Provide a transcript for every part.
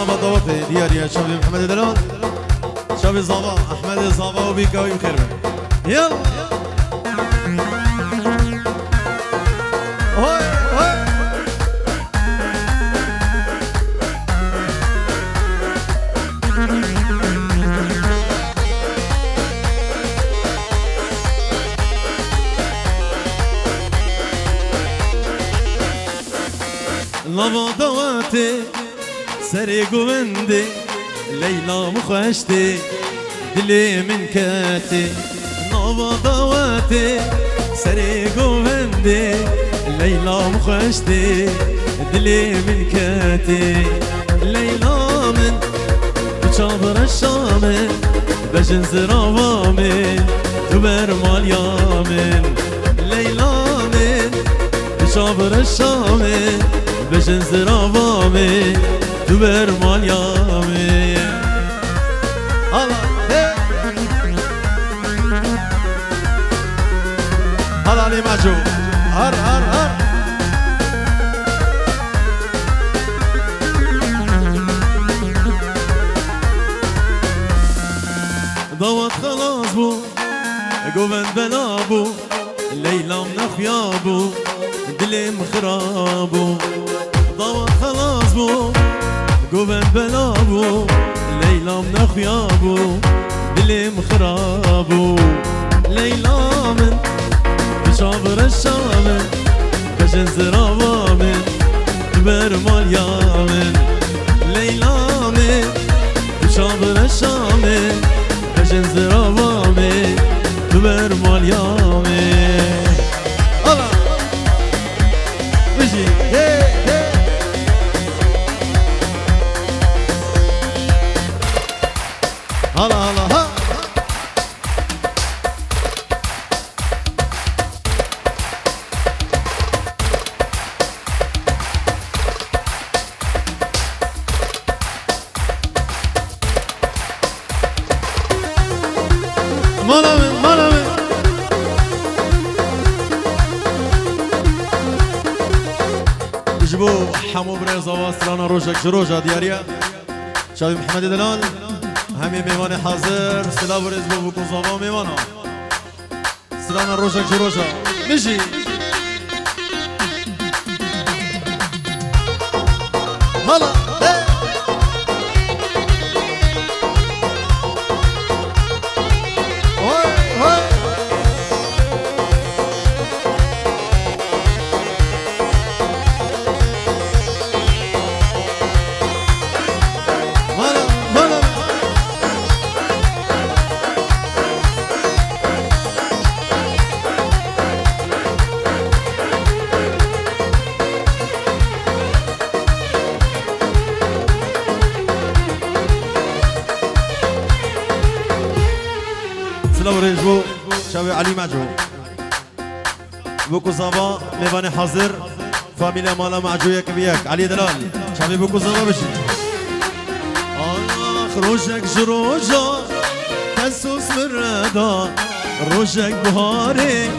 ما بدوته ديار يا شباب محمد دلال شباب زابا احمد زابا وبيكا وبخير يلا هاي هاي لابا دواتي سري قوندي ليلى مخشتي دلي من كاتي لابا دواتي سري قوندي ليلى مخشتي دلي من كاتي ليلى من بشابر الشامن بجن زرافامن تبر ماليامن ليلى من بشابر الشامن بجن زرافامن تبر ماليامن هلا علي معجو هر هر هر ضوت خلاص بو قوبن بلابو ليلى من خيابو دلي مخرابو ضوت خلاص بو قوبن بلابو ليلى من خيابو دلي مخرابو ليلى من بشابر الشامن بجن زرافامن تبر ماليامن ليلى من بشابر الشامن بجن زرافامن تبر ماليامن الله بجي هي هي هلا هلا ها مالامن جبو حمو بريزا واصلانا روجك جروجا دياريا شابي محمد دلال همي ميواني حاضر سلا بريز بو بكو زاما ميوانا سلانا روجك جروجا مجي هلا سلام رجبو شاوي علي معجو بوكو صابا ميفاني حاضر فاميليا مالا معجو ياك بياك علي دلال شاوي بوكو صابا بشي روجك جروجا تسوس مردا روجك بهاري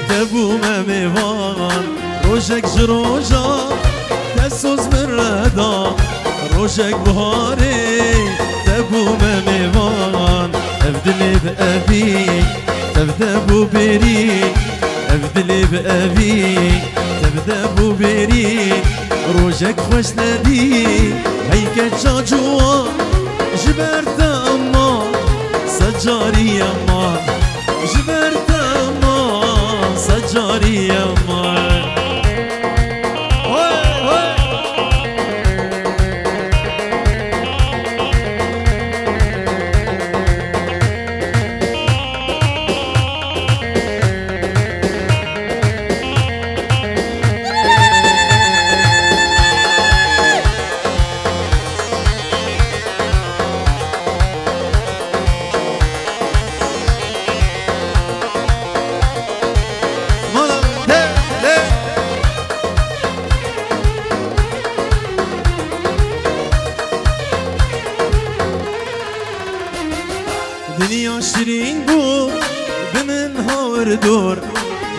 تبو ميفان روجك جروجا تسوس مردا روجك بهاري تبو ميفان ابدلي بأبيك تبدأ ببريك ابدلي بأبيك تبدأ ببريك روجك خوش نبي هيك تشاجوا جبرت أما سجاري أما جبرت أما سجاري أما دنيا شيرين بو بمنها وردور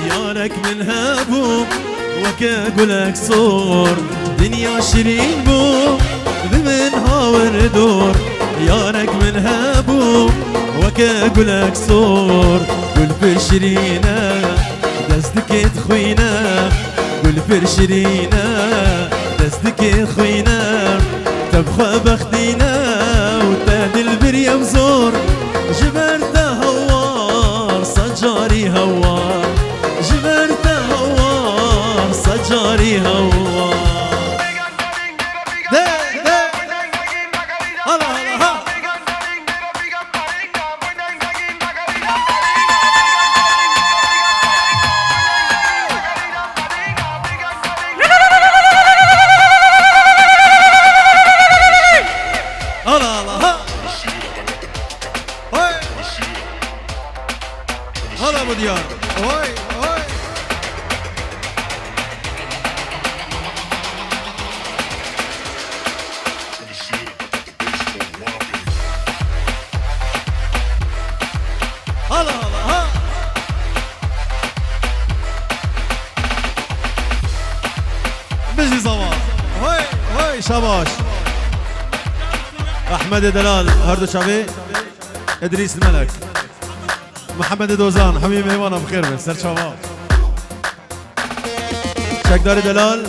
يارك من هابو وكاقولك صور دنيا شيرين بو بمن هاور دور يارك من هابو وكا قولك صور قول فرشرينا دستك تخوينا قول فرشرينا دستك تخوينا تبخى بخدينا وتاد البريا وزور جبرت هوار صجاري هوار جبرت هوار صجاري هوار هلا ابو ديار هوي هوي هلا هلا ها بيجي صباح هوي هوي شباش احمد دلال هردو شابي ادريس الملك محمد دوزان حبيبي ايوانا بخير بس سر شباب شكداري دلال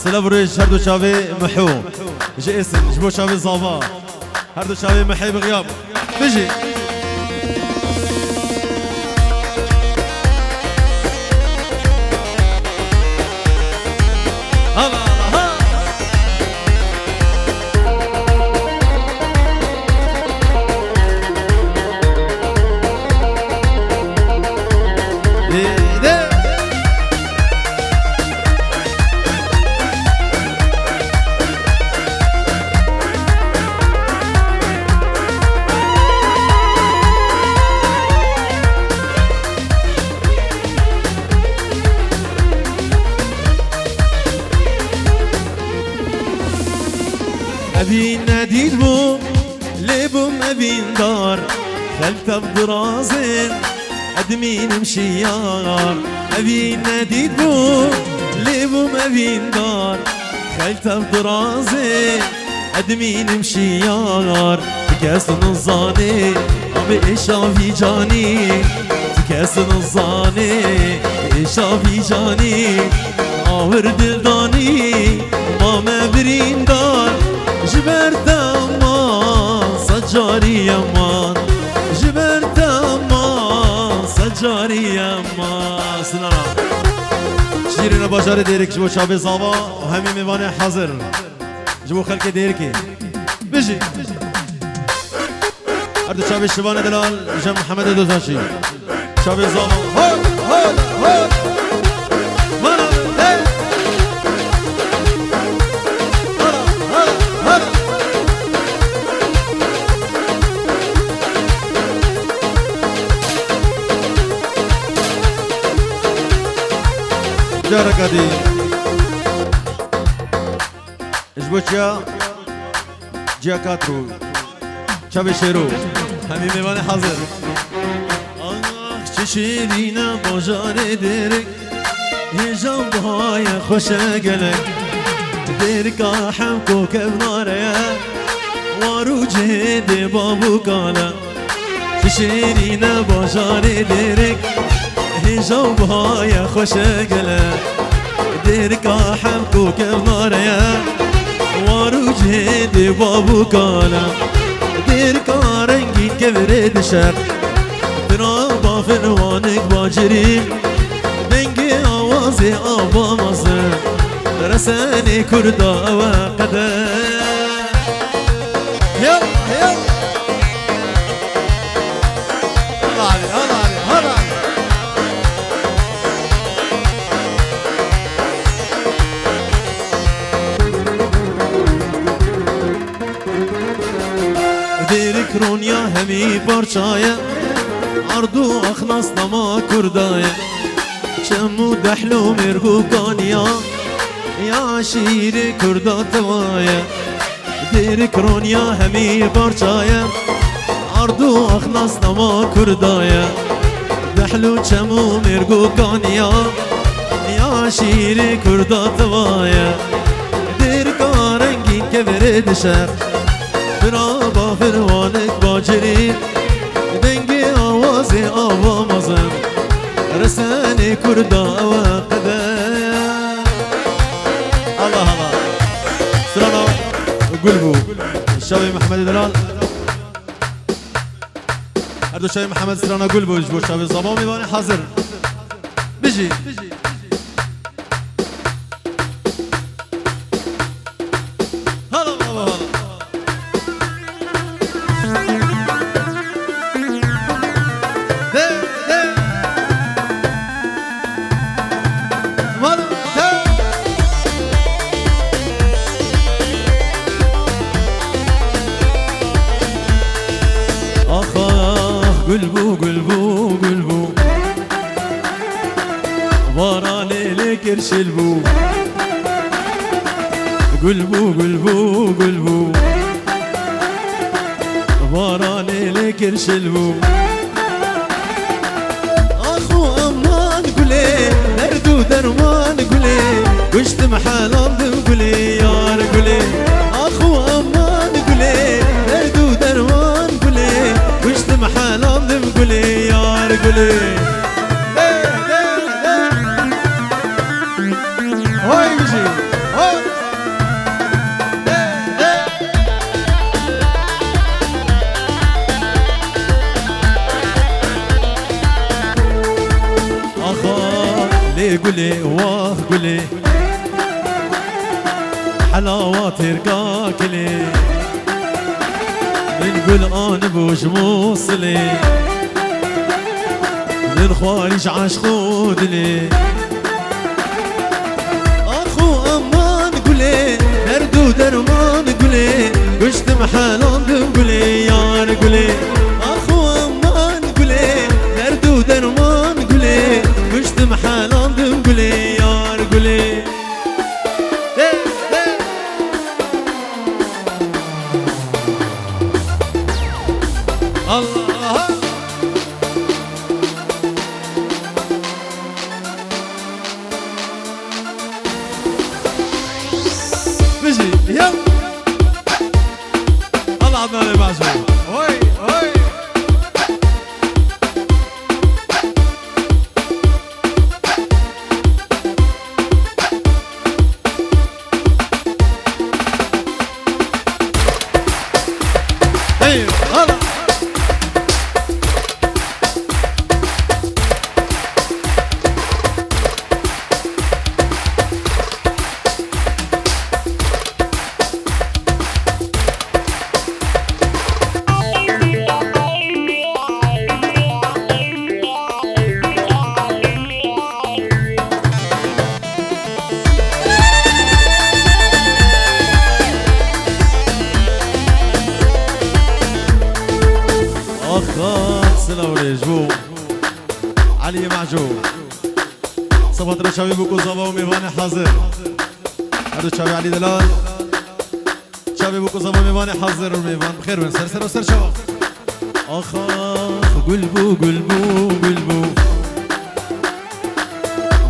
سلاف ريش هردو شابي محو جي اسم جبو شابي صافا هردو شابي محي بغياب بيجي هلا أبين ناديد بوم لبوم أبين دار خلت بدرازين أدمين مشيار أبين ناديد بوم لبوم أبين دار خلت بدرازين أدمين مشيار تكاس نظاني أبي إشافي جاني تكاس نظاني إشافي جاني آور دلداني ما برين دار جبرت امان سجاري امان جبرت امان سجاري امان سنانا شیرین باجار دیرک جبو شابه زاوا و همین میوان حاضر جبو خلق دیرکی بجی اردو شابه شبان دلال جم محمد دوزاشی شابه زاوا هول هول هول جارك هذه اجبوشيا جيا كاترو شابي شيرو همي ميوان حاضر چشیرینه باجار درک هجام بهای خوش گلک درکا هم کوکب ناره وارو جهد بابو کالا چشیرینه باجار درک هجام بهای خوش گلک درکا هم کوکب ناره وارو جهد بابو کالا درکا رنگین کبرد شب با فنوانک باجری دنگی آوازی آبا مازن رسانی کردا و قدر یلا یلا هلا علی هلا دیرک رونیا همی پارچایه عرضو أخلص نما كردايا شمو دحلو مرغو كانيا يا عشيري كردا توايا دير كرونيا همي بارشايا عرضو أخلص نما كردايا دحلو شمو مرغو كانيا يا عشيري كردا توايا دير كارنجي كبرد شر برابا فروانك باجري دنگی آوازی آوامازم رسانی کردا وقده الله الله سرانا قلبو الشاوي محمد دلال هردو شاوي محمد سرانا قلبو جبو شاوي الزبا ميواني حاضر بيجي هلا بابا هلا قلبو قلبو قلبو وراني لك ارشلبو قلبو قلبو قلبو وراني لك ارشلبو اخو امان قولي دردو درمان قولي وشت محال قولي يار قولي اخو امان قولي دردو درمان قولي وشت محال قولي يار قولي هاي بيجي هاي اخا لي قولي واه قولي حلاوات رقاك لي بنقول انا بوش موصلي من خوارج عاش خودلي اخو امان قولي دردو درمان قولي قشت محالان قولي يار قولي اخو امان قولي دردو درمان قولي قشت محالان قولي يار قولي الله بيجي يلا الله عطاني معجون هوي هوي ايوه هلا جو علي معجون صفات رشاوي بوكو زبا وميواني حاضر هردو شاوي علي دلال شاوي بوكو زبا وميواني حاضر وميوان بخير من سر سر وسر شوا اخا قلبو قلبو قلبو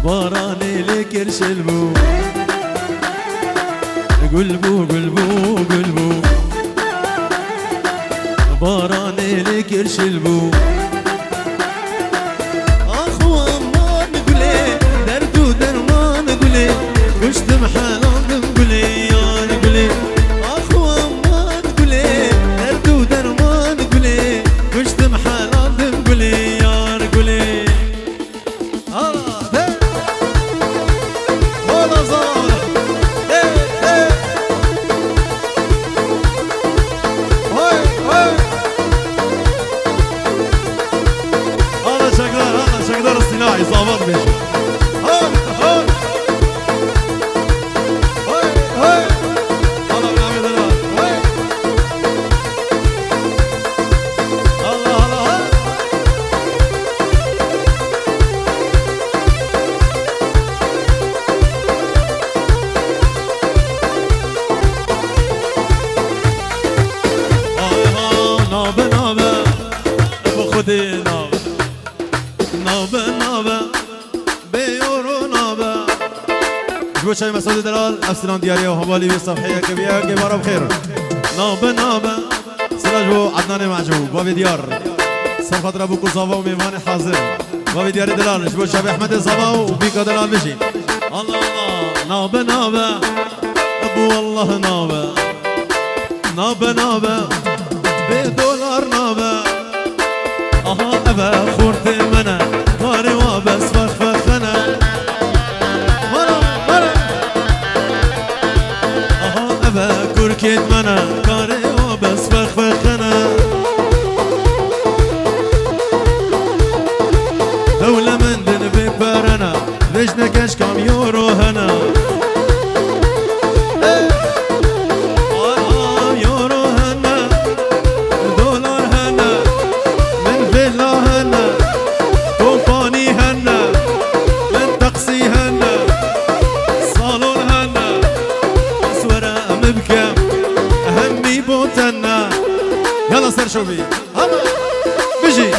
باراني لك ارشلبو قلبو قلبو قلبو باراني لك ارشلبو وشت محالان قولي يار قولي اخو امان قولي دردو درمان قولي وشت محالان قولي يار قولي الله ولا صالح هاي هاي هذا شكدار الصناعي صابط بيجي هاي خودی نابه نابه بیورو نابه جبو شاي مسعود دلال افسلان دياريا وهبالي بصفحيه كبيره كبار بخير نابه سلاجو عدنان معجوب بابي ديار سر خاطر ابو كوزافا وميمان حاضر بابي ديار دلال جبو شابي احمد الصبا وبيكا دلال بشي الله الله نابه ابو والله نابه بدولار نابه اها ابا خورت منا كاري وابس فخفخنا اها ابا كركيت منا كاري وابس فخفخنا دولة من دن ببرنا بجنا كاش كام يورو هنا يورو هنا دولار هنا من فيلا هنا كومباني هنا من تقسي هنا صالون هنا سورة مبكم همي بوتنا يلا سر شوفي هما بيجي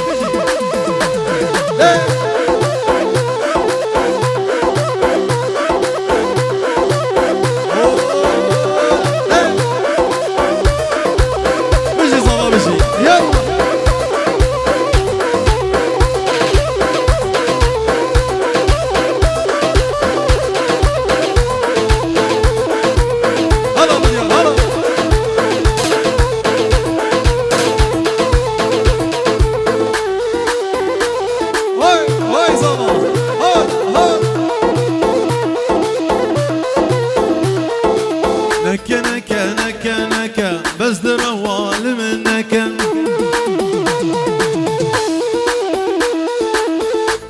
نكا بس دروال منك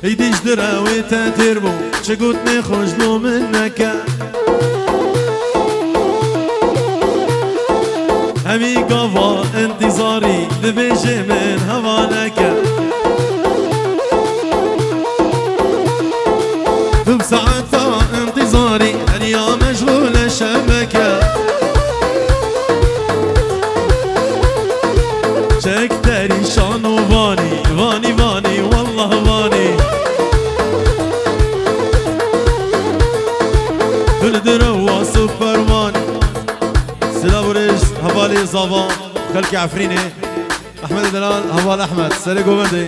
ايديش دراوي تتربو شقوتني خجلو منك همي قفا انتظاري لبيجي من هوانك بساعتها انتظاري اليوم مشغول الشبكة شكتري شانو فاني والله فاني دلدروا سوبرمان سلابوريش هبالي زافا خلكي عفريني احمد دلال هبال احمد سري قومندي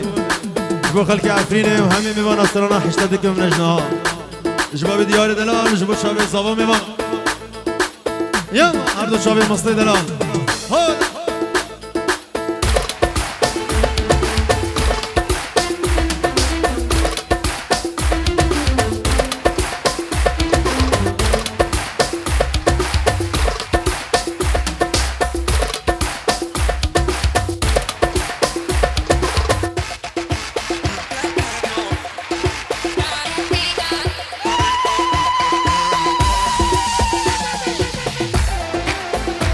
جبو خلكي عفريني وهمي ميوان استرانا حشتدك من اجنها جبابي دياري دلال جبو شابي زافا ميوان يلا اردو شابي مصري دلال هول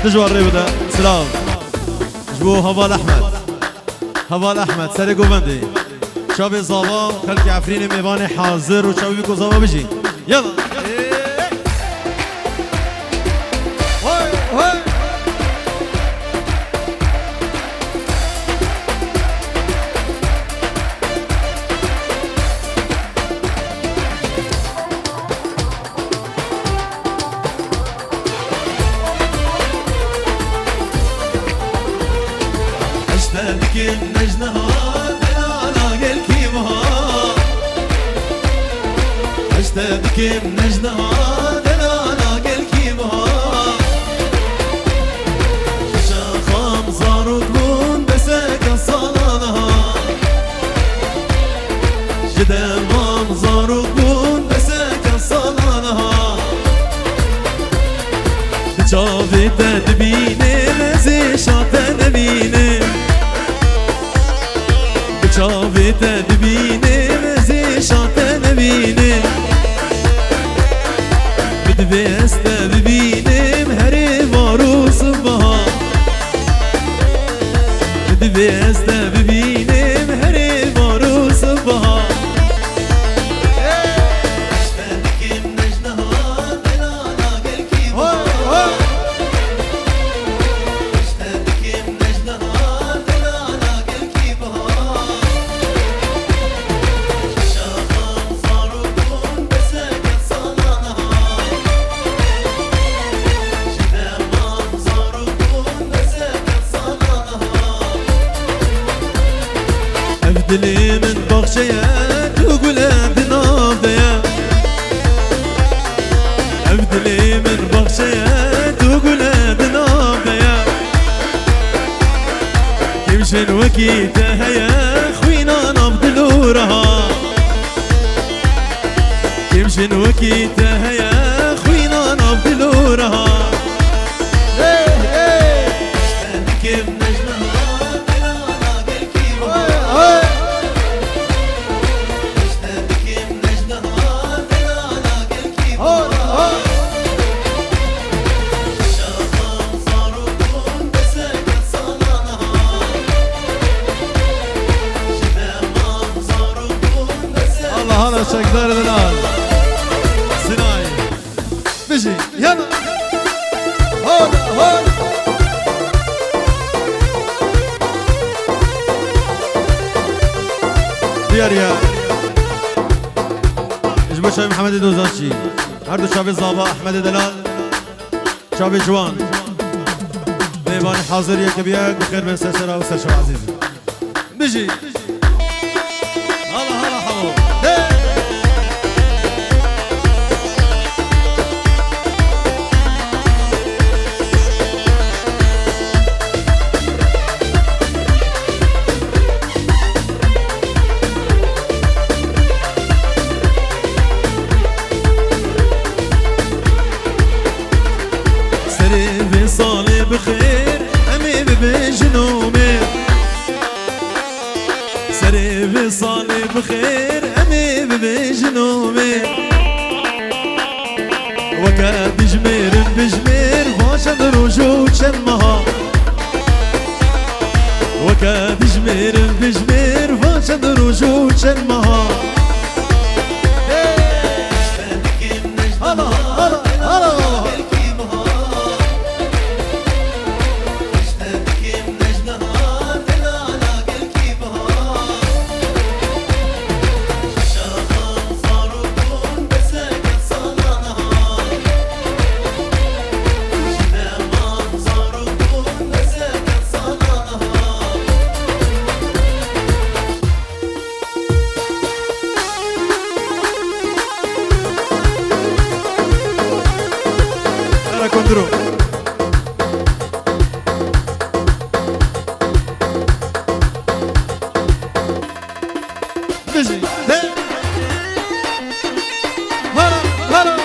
تجوا الريبدا سلام جبو هبال احمد سري قومندي شابي زابا خلكي عفريني ميواني حاضر وشابي بيكو زابا بيجي يلا اشتدك نجنها دلالا قل كيمها اشتدك نجنها دلالا قل كيمها شاخام زارو تكون بسك صلالها جدام زارو تكون بسك صلالها شافي تدبيني مزي شاتا نبيني شافي تدبيني مزي شاتا نبيني بدبست ببيني مهري ماروس بها بدبست ببيني مهري ماروس بها دلي من بخشية تقول بنافذية ابدلي من بخشية تقول بنافذية كمشن وكيتها يا خوينا نبدلورها كمشن وكيتها يا خوينا نبدلورها هلا شكدار دلال سناي بيجي يلا هون هون دياريا اجبر شاي محمد دوزانشي هردو شابي زابا احمد دلال شابي جوان ميواني حاضر يا كبير بخير من سرسرا وسرشو عزيز بيجي هلا هلا حمو صالي بخير أمي بجنومي سري صالي بخير أمي بجنومي وكاد جمير بجمير باشد رجوع شمها وكاد جمير بجمير باشد رجوع شمها هلا هلا هلا كندرو بيجي هلا هلا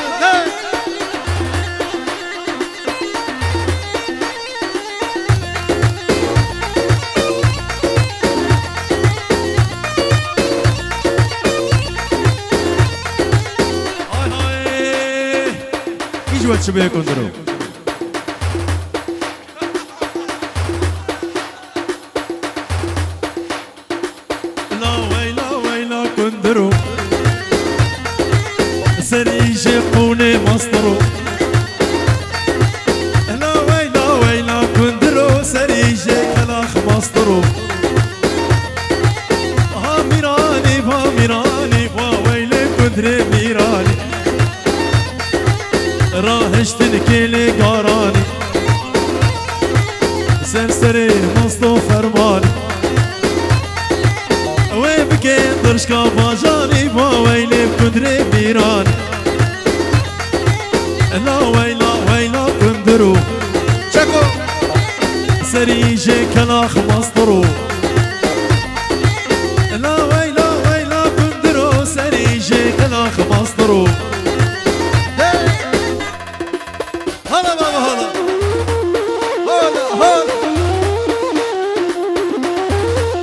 يجوا شبيه كندرو كندرو سري جيبوني مصدرو لا ويلا كندرو سري جيك الاخ مصدرو ها ميراني ويلي كندري ميراني راهشتن كيلي قاراني سرسري مصدو فرماني درش كافاجاني ويلي بكندري بيراني لا ويلا كندرو شكو سري جيك الاخ مصدرو لا ويلا كندرو سري جيك الاخ مصدرو هلا بابا هلا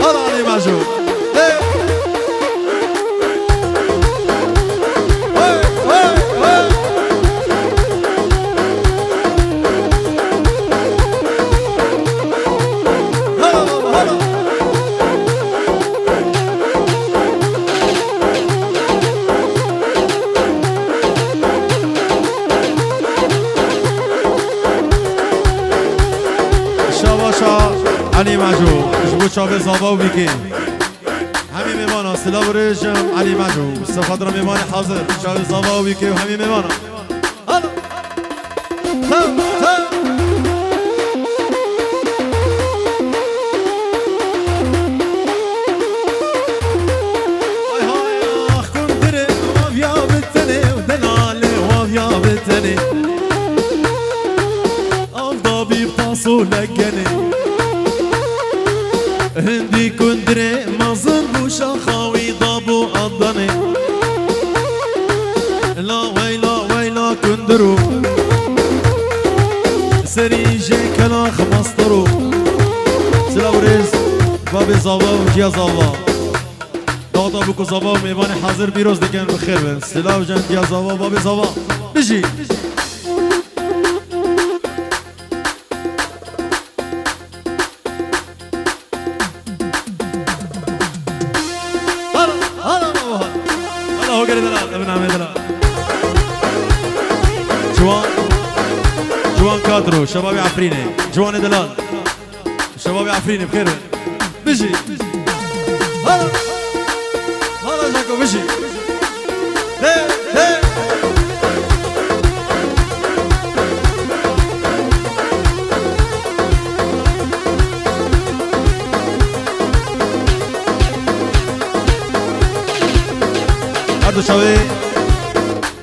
هلا علي معجوب علي معجو جبو شابه زابا و بیکی همی میوانا سلا برشم علي معجو سفادر میوان حاضر شابه زابا و بیکی و همی میوانا مصولك جني هندي كندري مظن بوشا خاوي ضابو أضني لا ويلا ويلا كندرو سريجي كلا خمسطرو سلاوريز بابي زاوا وجيا زاوا دادا بكو زاوا وميواني حاضر بيروز دكان بخير بن سلاو جان جيا زاوا بابي زاوا بيجي هو قال دلال ابن عمي دلال جوان كادرو شبابي عفريني جوان دلال شبابي عفريني بخير بيجي هلا جاكو بيجي هي هي هردو شوي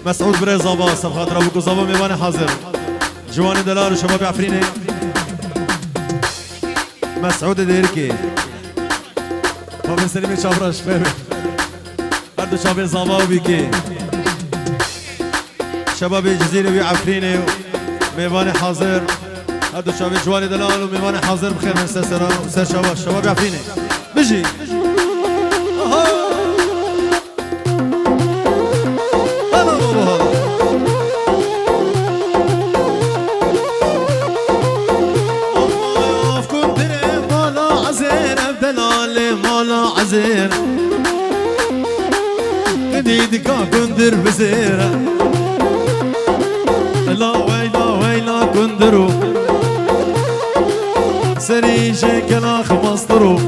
مسعود بري زابا سبخاطر ابوكو زابا ميواني حاضر جواني دلال وشباب عفريني مسعود ديركي بابا سليمي شابراش فهمي هردو شباب زابا وبيكي شباب جزيرة بي عفريني ميواني حاضر هردو شباب جواني دلال وميواني حاضر بخير من سلسلة وسر شباب عفريني بيجي عزير جديدك كندر بزيرة لا ويلا ويلا كندرو سريجي كلا خمسطرو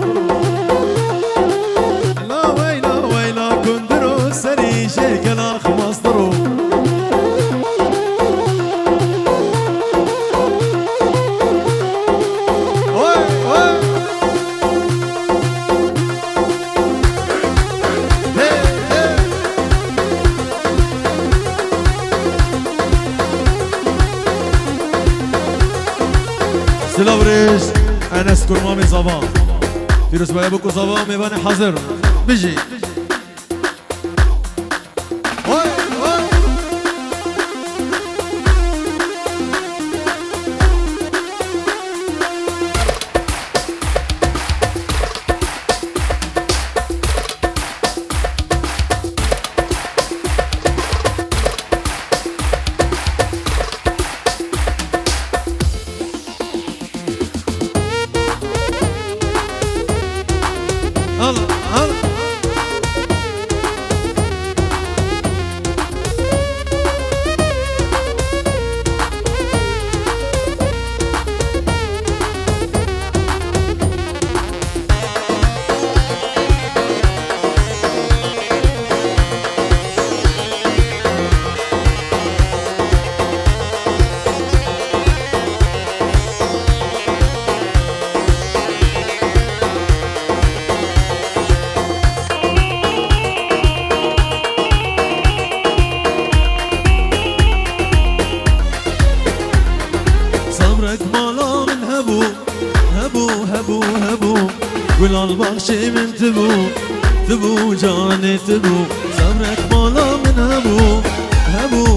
لا ويلا ويلا كندرو سريجي كلا خمسطرو سلاوريش انس كرمامي زبان فيروز بايا بكو زبان ميواني حاضر بيجي والبخشي من تبو جاني تبو صبرك مالا من هبو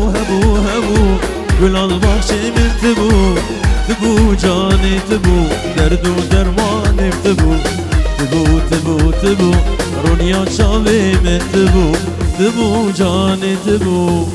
والبخشي من تبو جاني تبو درد ودرماني تبو رونيا شالي من تبو جاني تبو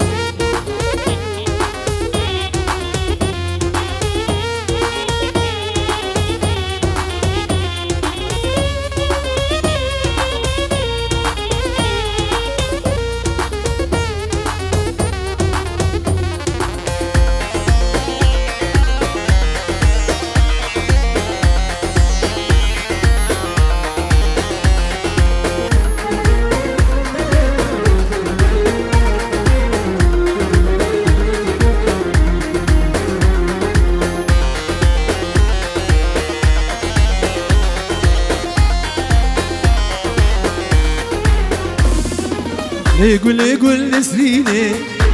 قولي نسريني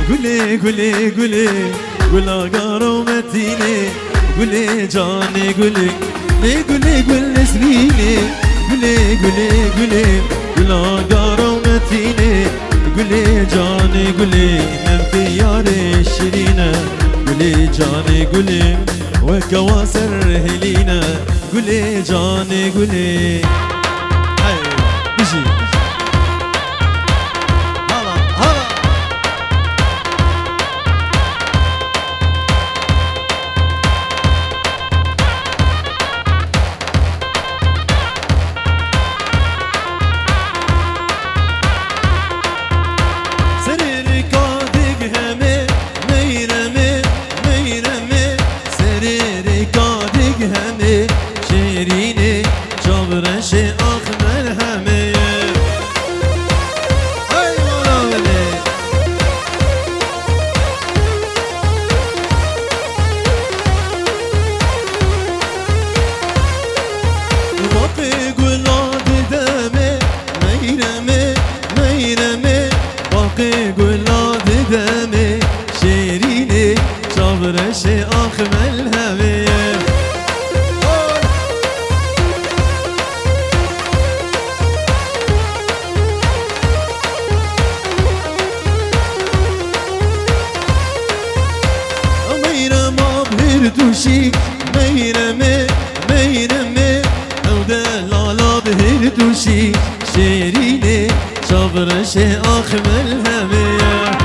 قولي قول قارو متيني قولي جاني قولي قول نسريني قولي لا قارمتيني قولي جاني قولي من في ياري شيرينا قولي جاني قولي وكواسر هلينا قولي جاني قولي هاي بيجي شي أخمل همية ميرا ما بهردوشي ميرا مي أو دلالا بهردوشي شيريني شابر شي أخمل همية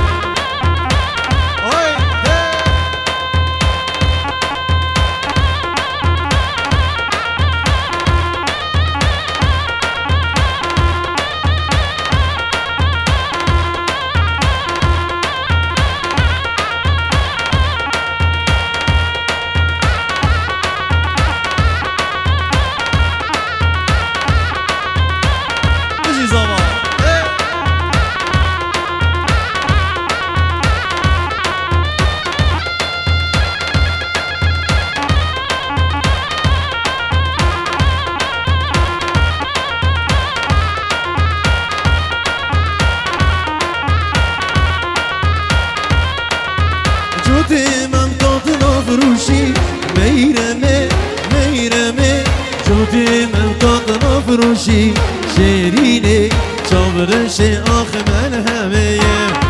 من قطنا فروشي ميرمي جودي من قطنا فروشي شيريني شابرشي أخمل همية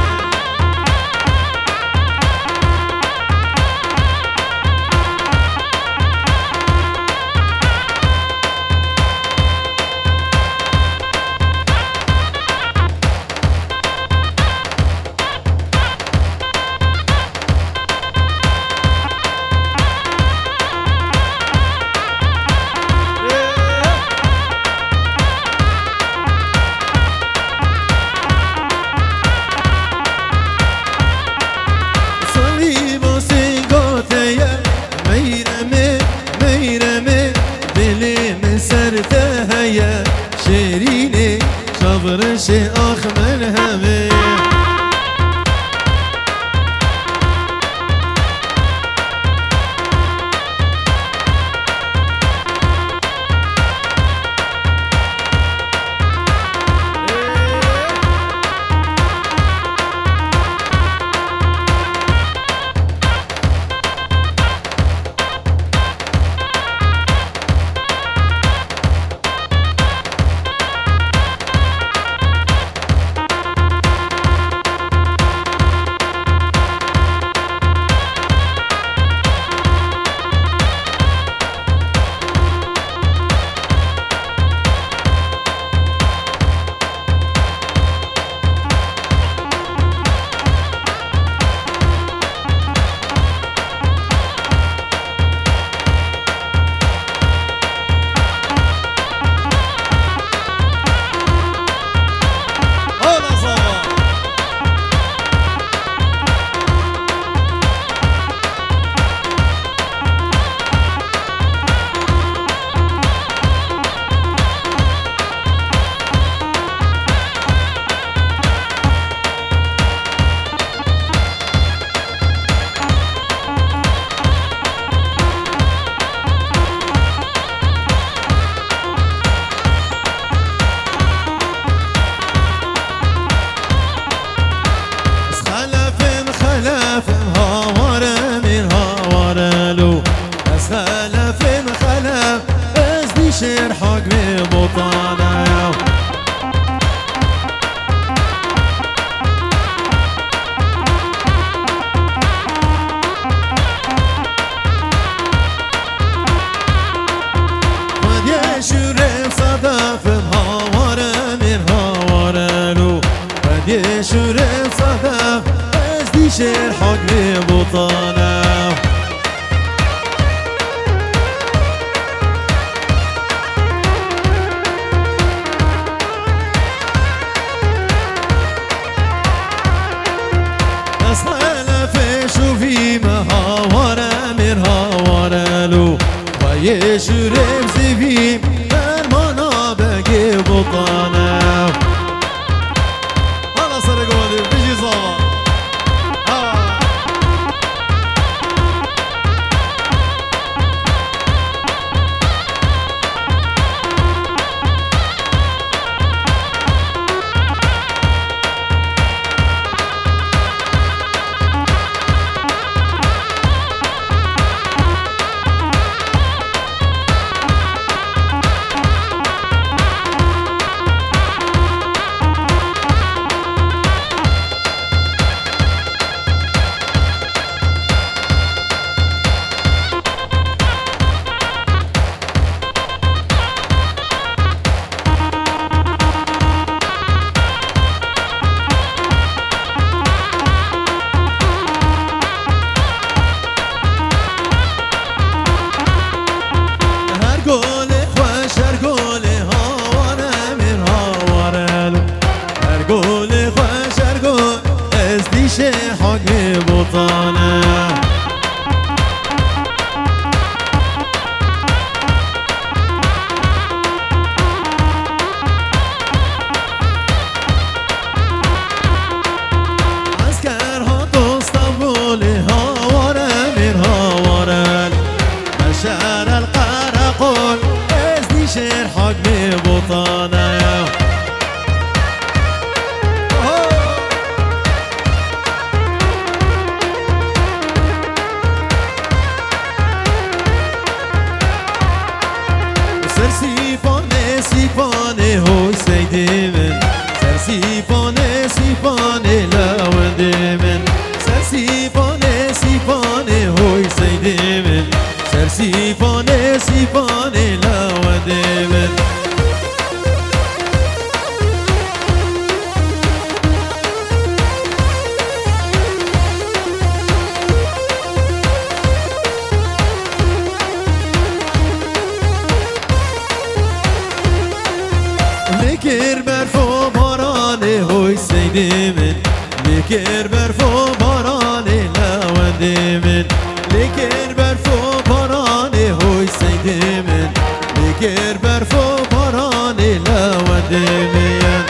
شيريني شابرشي أخمل همي از خلف خلف از دیشر حکم بطانه ودی شورم صدفم هاواره من هاواره لو ودی شورم صدف از دیشر حکم بطانه يشرب زفيم المنا بقي بطانه هلا صار قولي بيجي صابا قولي خوش ارقول ازديش حقي بطانه عسكرها تسطبولي هاوره من هاوره مشار القرقول ازديش حقي بطانه سيفاني هوي سيدي من سر سيفاني لاودي من سر سيفاني هوي سيدي من سر سيفاني لاودي من لکر برفو بارانه هوی سیدی من لکر برفو بارانه لاودی من لکر برفو بارانه هوی سیدی من لکر برفو بارانه لاودی من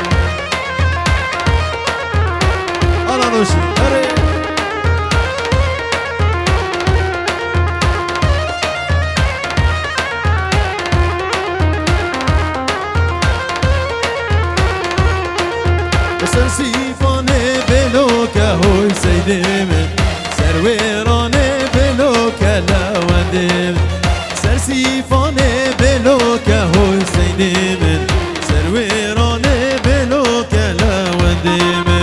آلا نوشی اره سر سيفاني بلوكا هوي سيدي من سر ويراني بلوكا لاودي من سر سيفاني بلوكا هوي سيدي من سر ويراني بلوكا لاودي من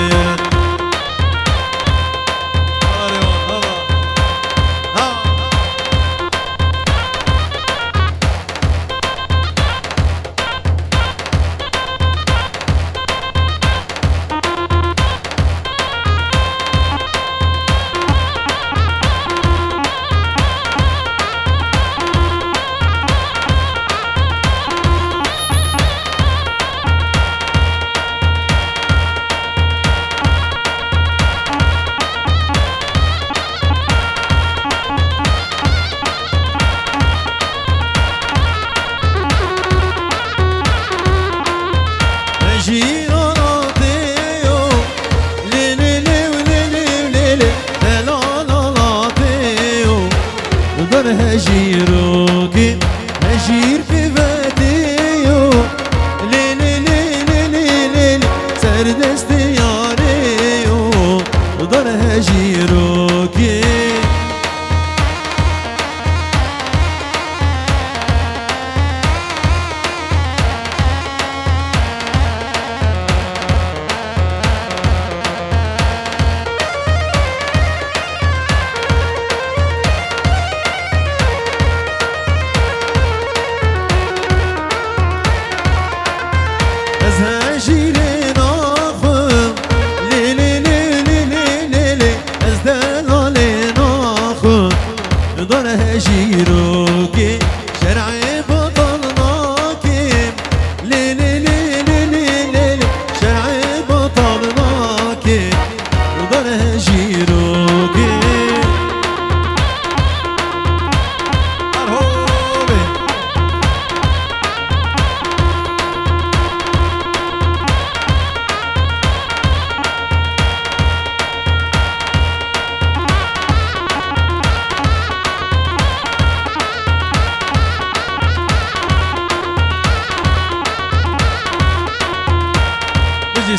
هجيروكي هجير في فاتيو ليلي ليلي ليلي سردست ياريو ودار هجيروكي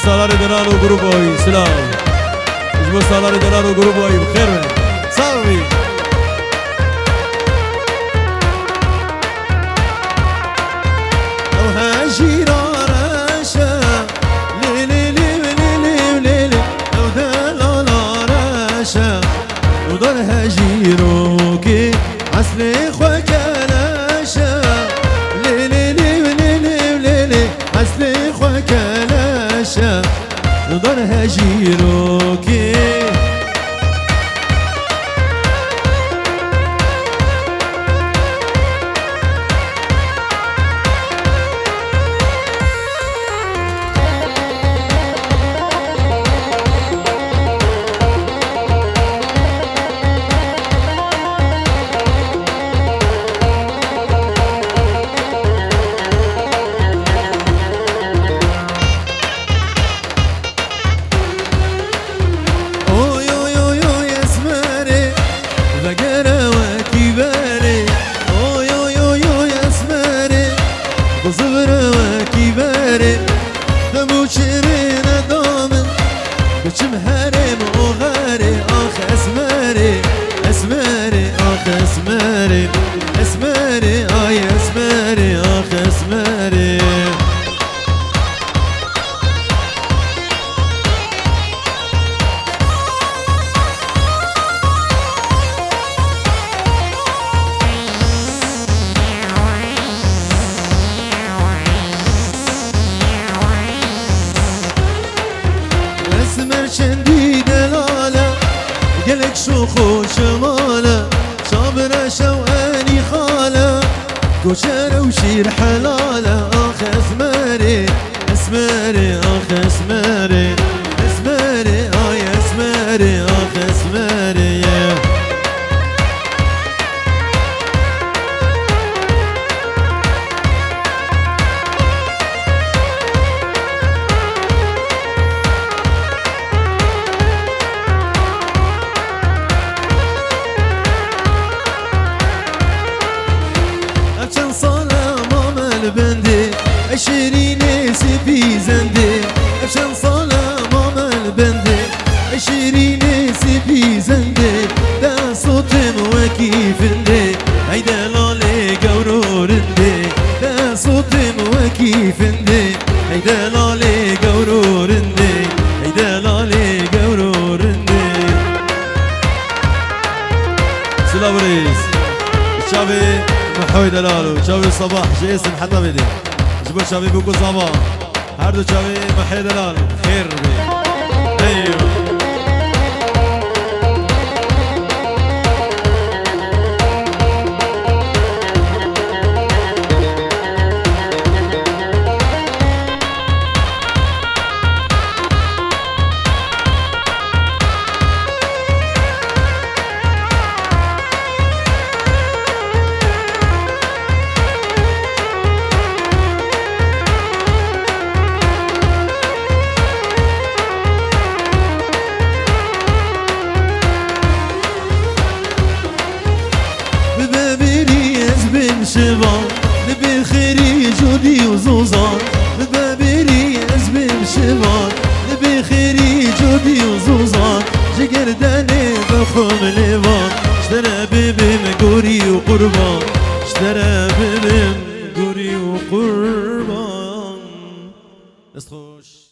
سالار دلال و گروه بایی سلام جبو سالار دلال و گروه بایی بخیر بینید ساوی او هجیر آرشه لی لی لی لی لی لی لی او دلال آرشه او در هجیرو که اصل خواه کلشه لی لی لی لی لی لی لی اصل خواه کلشه او در هجیرو که بچم هرم و غاره آخ اسمره اسمره آخ اسمره اسمره آی اسمره آخ اسمره اسمر چندی دلاله گلک شو خوش ماله صابر شواني خاله كوشر وشير حلاله آخ اسمري اسمري آخ اسمري اسمري آي اسمري آخ اسمري بندي عشرين سبي زندي عشان صلاة ماما البندي عشرين سبي زندي دا صوت وكيف اندي هيدا لالي قورورندي دا صوت وكيف اندي هيدا لالي قورورندي هيدا لالي قورورندي سلام ريس شابي محوي دلالو شاوي الصباح شي اسم حتى بدي جبوا شاوي بوكو صباح هردو شاوي محي دلالو خير بي ايوه شبان نبي خيري جودي وزوزان ببابيري ازبن شبان نبي خيري جودي وزوزان جگر داني بخوم ليوان اشترى ببم قوري وقربان اشترى ببم قوري وقربان